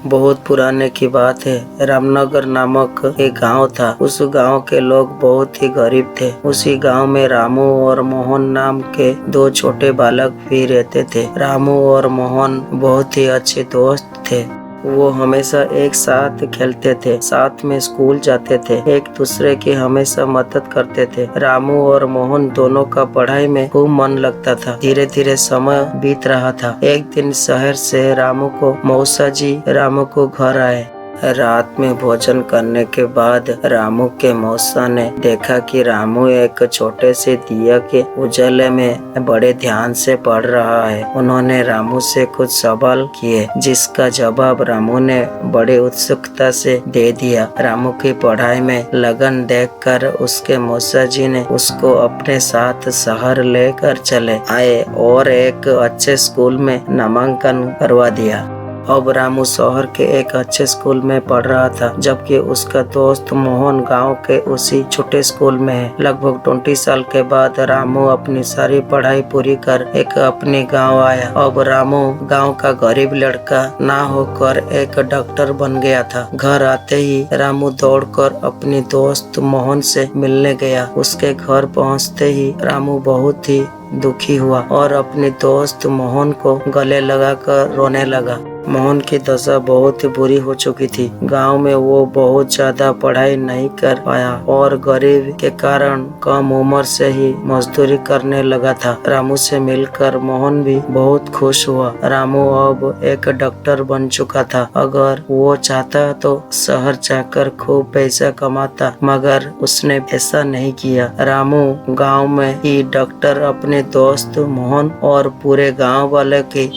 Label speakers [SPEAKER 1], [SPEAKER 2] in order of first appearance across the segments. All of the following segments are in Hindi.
[SPEAKER 1] बहुत पुराने की बात है। रामनगर नामक एक गांव था। उस गांव के लोग बहुत ही गरीब थे। उसी गांव में रामू और मोहन नाम के दो छोटे बालक भी रहते थे। रामू और मोहन बहुत ही अच्छे दोस्त थे। वो हमेशा एक साथ खेलते थे, साथ में स्कूल जाते थे, एक दूसरे की हमेशा मदद करते थे। रामू और मोहन दोनों का पढ़ाई में खूब मन लगता था। धीरे धीरे समय बीत रहा था। एक दिन शहर से रामू को मौसा जी रामू को घर आए। रात में भोजन करने के बाद रामू के मौसा ने देखा कि रामू एक छोटे से दिया के उजाले में बड़े ध्यान से पढ़ रहा है। उन्होंने रामू से कुछ सवाल किए, जिसका जवाब रामू ने बड़े उत्सुकता से दे दिया। रामू की पढ़ाई में लगन देखकर उसके मौसा जी ने उसको अपने साथ शहर लेकर चले आए और एक अच्छे स्कूल में नामांकन करवा दिया। अब रामू शहर के एक अच्छे स्कूल में पढ़ रहा था, जबकि उसका दोस्त मोहन गांव के उसी छोटे स्कूल में है। लगभग 20 साल के बाद रामू अपनी सारी पढ़ाई पूरी कर एक अपने गांव आया। अब रामू गांव का गरीब लड़का ना होकर एक डॉक्टर बन गया था। घर आते ही रामू दौड़कर अपनी दोस्त मोहन से मिलने गया। उसके घर पहुंचते ही रामू बहुत ही दुखी हुआ और अपने दोस्त मोहन को गले लगाकर रोने लगा। मोहन की दशा बहुत ही बुरी हो चुकी थी। गांव में वो बहुत ज्यादा पढ़ाई नहीं कर पाया और गरीब के कारण कम उम्र से ही मजदूरी करने लगा था। रामू से मिलकर मोहन भी बहुत खुश हुआ। रामू अब एक डॉक्टर बन चुका था। अगर वो चाहता तो शहर जाकर खूब पैसा कमाता, मगर उसने ऐसा नहीं किया। रामू गांव में ही डॉक्टर अपने दोस्त मोहन और पूरे गांव वाले की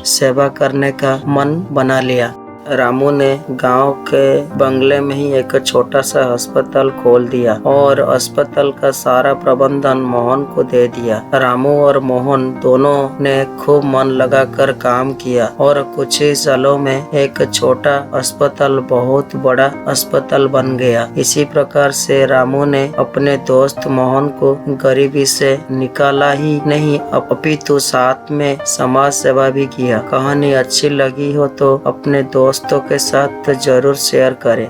[SPEAKER 1] सेवा करने का मन बना लिया। रामू ने गांव के बंगले में ही एक छोटा सा अस्पताल खोल दिया और अस्पताल का सारा प्रबंधन मोहन को दे दिया। रामू और मोहन दोनों ने खूब मन लगाकर काम किया और कुछ ही सालों में एक छोटा अस्पताल बहुत बड़ा अस्पताल बन गया। इसी प्रकार से रामू ने अपने दोस्त मोहन को गरीबी से निकाला ही नहीं, अपितु साथ में समाज सेवा भी किया। कहानी अच्छी लगी हो तो अपने दोस्तों के साथ जरूर शेयर करें।